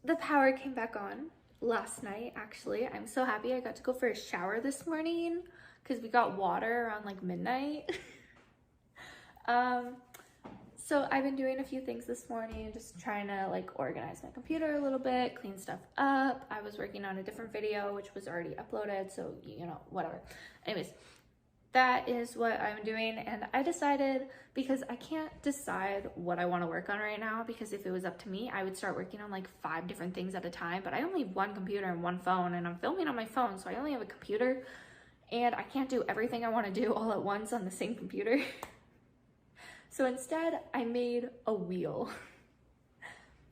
the power came back on last night, actually. I'm so happy I got to go for a shower this morning because we got water around like midnight. So I've been doing a few things this morning, just trying to like organize my computer a little bit, clean stuff up. I was working on a different video, which was already uploaded, so you know, whatever. Anyways, that is what I'm doing, and I decided, because I can't decide what I want to work on right now, because if it was up to me, I would start working on like 5 different things at a time, but I only have one computer and one phone, and I'm filming on my phone, so I only have a computer, and I can't do everything I want to do all at once on the same computer. So instead, I made a wheel.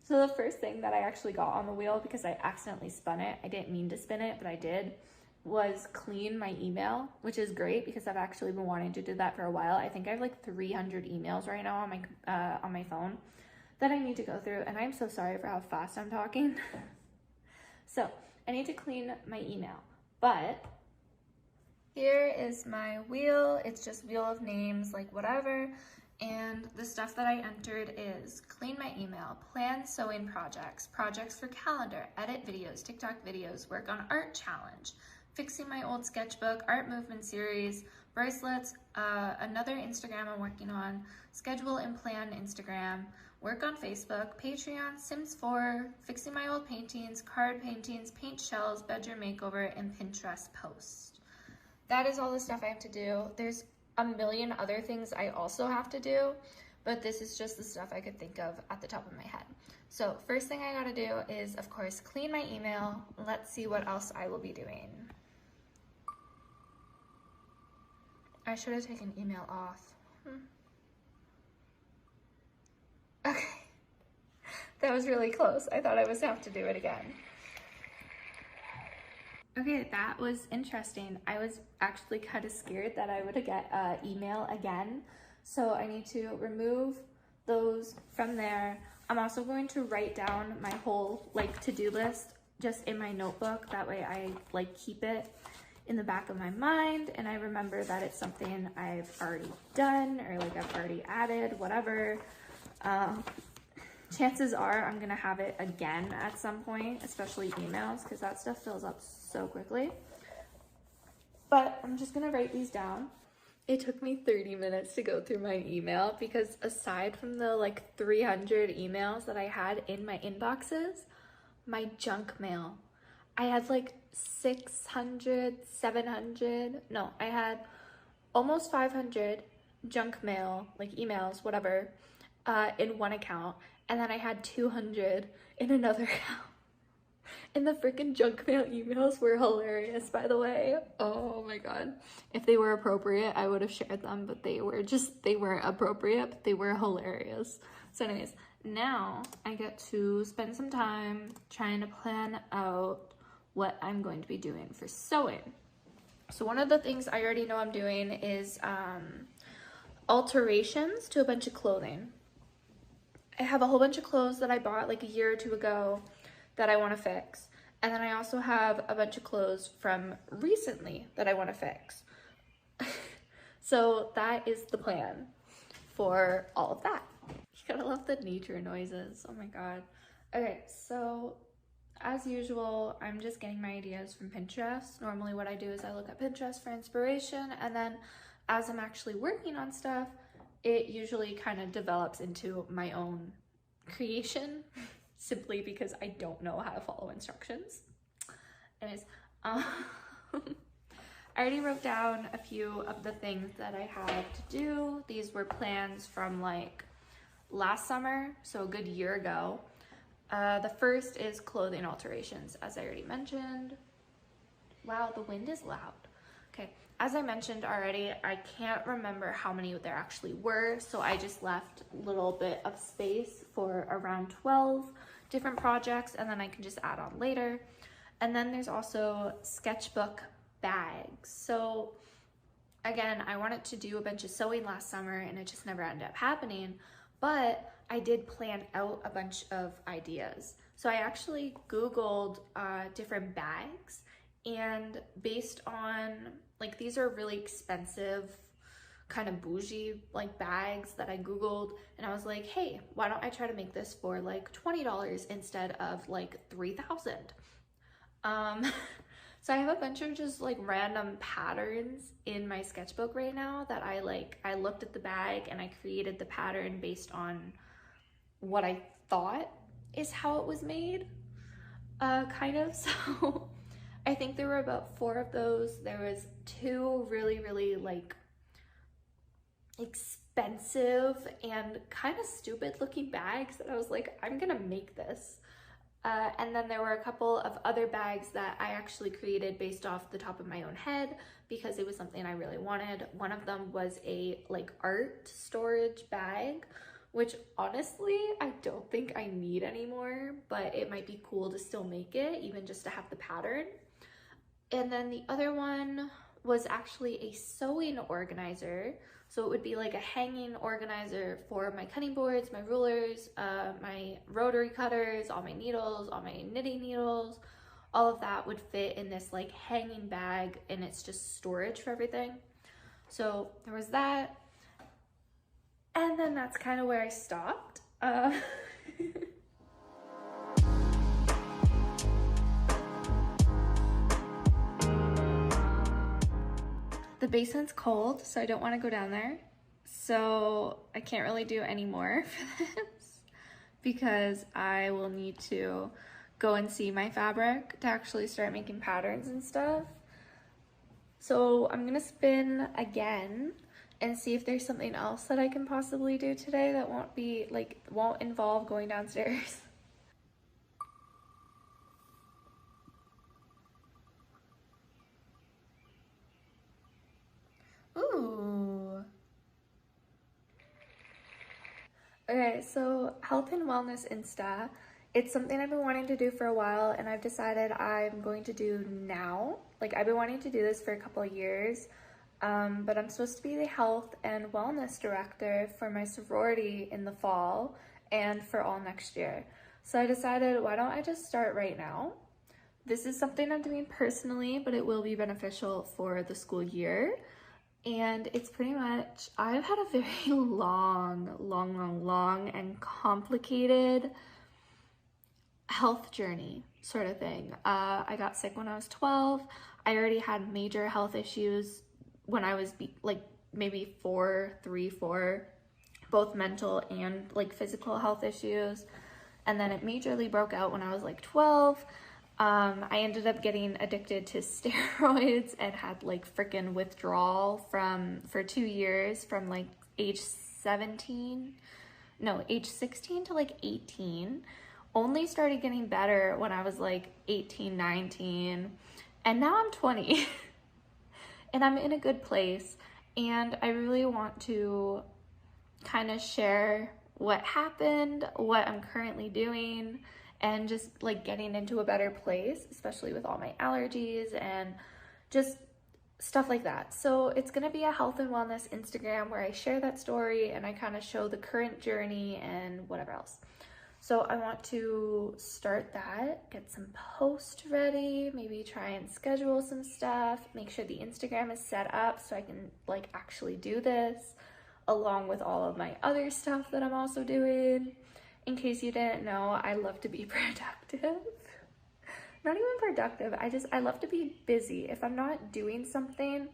So the first thing that I actually got on the wheel, because I accidentally spun it, I didn't mean to spin it, but I did, was clean my email, which is great because I've actually been wanting to do that for a while. I think I have like 300 emails right now on my phone that I need to go through, and I'm so sorry for how fast I'm talking. So I need to clean my email, but here is my wheel. It's just wheel of names, like whatever. And the stuff that I entered is clean my email, plan sewing projects, projects for calendar, edit videos, TikTok videos, work on art challenge, fixing my old sketchbook, art movement series, bracelets, another Instagram I'm working on, schedule and plan Instagram, work on Facebook, Patreon, Sims 4, fixing my old paintings, card paintings, paint shells, bedroom makeover, and Pinterest post. That is all the stuff I have to do. There's a million other things I also have to do, but this is just the stuff I could think of at the top of my head. So first thing I gotta do is, of course, clean my email. Let's see what else I will be doing. I should have taken email off. Okay, that was really close. I thought I was gonna have to do it again. Okay, that was interesting. I was actually kind of scared that I would get email again. So I need to remove those from there. I'm also going to write down my whole like to-do list just in my notebook. That way I like keep it in the back of my mind and I remember that it's something I've already done or like I've already added, whatever. Chances are I'm gonna have it again at some point, especially emails, because that stuff fills up so quickly. But I'm just gonna write these down. It took me 30 minutes to go through my email because aside from the like 300 emails that I had in my inboxes, my junk mail, I had like 600, 700, no, I had almost 500 junk mail, like emails, whatever, in one account. And then I had 200 in another account. And the freaking junk mail emails were hilarious, by the way. Oh my god. If they were appropriate, I would have shared them, but they weren't appropriate, but they were hilarious. So anyways, now I get to spend some time trying to plan out what I'm going to be doing for sewing. So one of the things I already know I'm doing is alterations to a bunch of clothing. I have a whole bunch of clothes that I bought like a year or 2 ago that I want to fix. And then I also have a bunch of clothes from recently that I want to fix. So that is the plan for all of that. You gotta love the nature noises. Oh my god. Okay, so as usual, I'm just getting my ideas from Pinterest. Normally what I do is I look at Pinterest for inspiration, and then as I'm actually working on stuff, it usually kind of develops into my own creation simply because I don't know how to follow instructions. Anyways, I already wrote down a few of the things that I had to do. These were plans from like last summer, so a good year ago. The first is clothing alterations, as I already mentioned. Wow, the wind is loud. Okay, as I mentioned already, I can't remember how many there actually were, so I just left a little bit of space for around 12 different projects, and then I can just add on later. And then there's also sketchbook bags. So again, I wanted to do a bunch of sewing last summer, and it just never ended up happening, but I did plan out a bunch of ideas. So I actually Googled different bags, and based on, like, these are really expensive kind of bougie like bags that I googled, and I was like, hey, why don't I try to make this for like $20 instead of like $3,000. So I have a bunch of just like random patterns in my sketchbook right now that I looked at the bag and I created the pattern based on what I thought is how it was made, kind of. So I think there were about 4 of those. There was 2 really like expensive and kind of stupid looking bags that I was like, I'm gonna make this. And then there were a couple of other bags that I actually created based off the top of my own head because it was something I really wanted. One of them was a like art storage bag, which honestly I don't think I need anymore, but it might be cool to still make it, even just to have the pattern. And then the other one was actually a sewing organizer. So it would be like a hanging organizer for my cutting boards, my rulers, my rotary cutters, all my needles, all my knitting needles, all of that would fit in this like hanging bag, and it's just storage for everything. So there was that. And then that's kind of where I stopped. The basement's cold, so I don't want to go down there. So I can't really do any more for this because I will need to go and see my fabric to actually start making patterns and stuff. So I'm gonna spin again and see if there's something else that I can possibly do today that won't involve going downstairs. Ooh. Okay, so health and wellness Insta. It's something I've been wanting to do for a while, and I've decided I'm going to do now. Like, I've been wanting to do this for a couple of years, but I'm supposed to be the health and wellness director for my sorority in the fall and for all next year. So I decided, why don't I just start right now? This is something I'm doing personally, but it will be beneficial for the school year. And it's pretty much, I've had a very long and complicated health journey sort of thing. I got sick when I was 12. I already had major health issues when I was like maybe 4, both mental and like physical health issues. And then it majorly broke out when I was like 12. I ended up getting addicted to steroids and had like freaking withdrawal for 2 years from like age 16 to like 18. Only started getting better when I was like 18, 19, and now I'm 20 and I'm in a good place. And I really want to kind of share what happened, what I'm currently doing, and just like getting into a better place, especially with all my allergies and just stuff like that. So it's gonna be a health and wellness Instagram where I share that story and I kind of show the current journey and whatever else. So I want to start that, get some posts ready, maybe try and schedule some stuff, make sure the Instagram is set up so I can like actually do this along with all of my other stuff that I'm also doing. In case you didn't know, I love to be productive. Not even productive, I love to be busy. If I'm not doing something,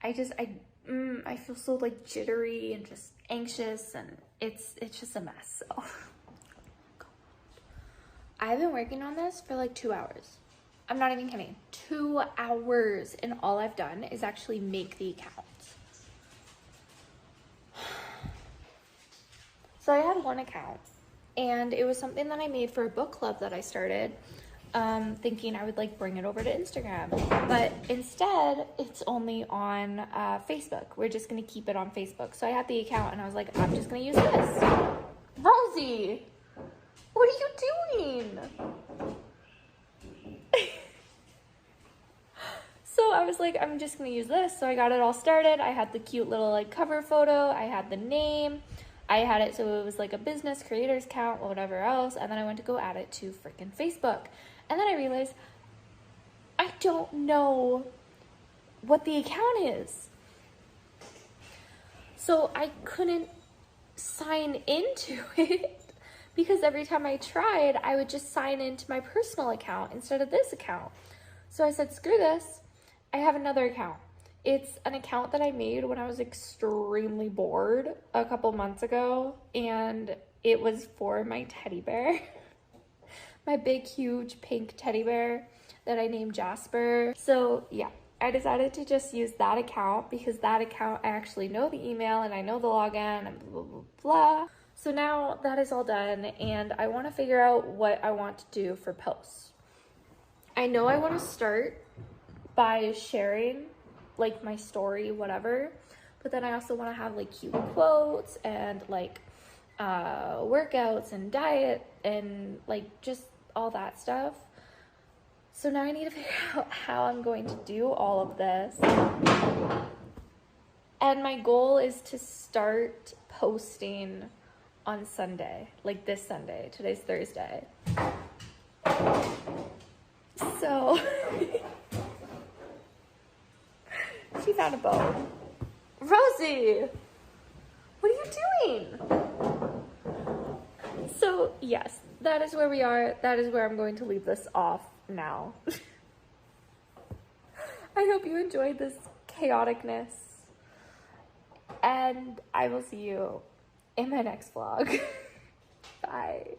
I feel so like jittery and just anxious, and it's just a mess. So I've been working on this for like 2 hours. I'm not even kidding. 2 hours, and all I've done is actually make the account. So I had one account, and it was something that I made for a book club that I started, thinking I would like bring it over to Instagram. But instead, it's only on Facebook. We're just gonna keep it on Facebook. So I had the account, and I was like, I'm just gonna use this. Rosie, what are you doing? So I was like, I'm just gonna use this. So I got it all started. I had the cute little like cover photo. I had the name. I had it so it was like a business creators account or whatever else, and then I went to go add it to freaking Facebook. And then I realized I don't know what the account is. So I couldn't sign into it because every time I tried, I would just sign into my personal account instead of this account. So I said, screw this. I have another account. It's an account that I made when I was extremely bored a couple months ago, and it was for my teddy bear. My big, huge pink teddy bear that I named Jasper. So yeah, I decided to just use that account because that account, I actually know the email and I know the login and blah, blah, blah, blah. So now that is all done, and I want to figure out what I want to do for posts. I know I want to start by sharing like my story, whatever, but then I also want to have like cute quotes and like workouts and diet and like just all that stuff. So now I need to figure out how I'm going to do all of this. And my goal is to start posting on Sunday, like this Sunday. Today's Thursday. So she found a bone. Rosie, what are you doing? So yes, that is where we are. That is where I'm going to leave this off now. I hope you enjoyed this chaoticness, and I will see you in my next vlog. Bye.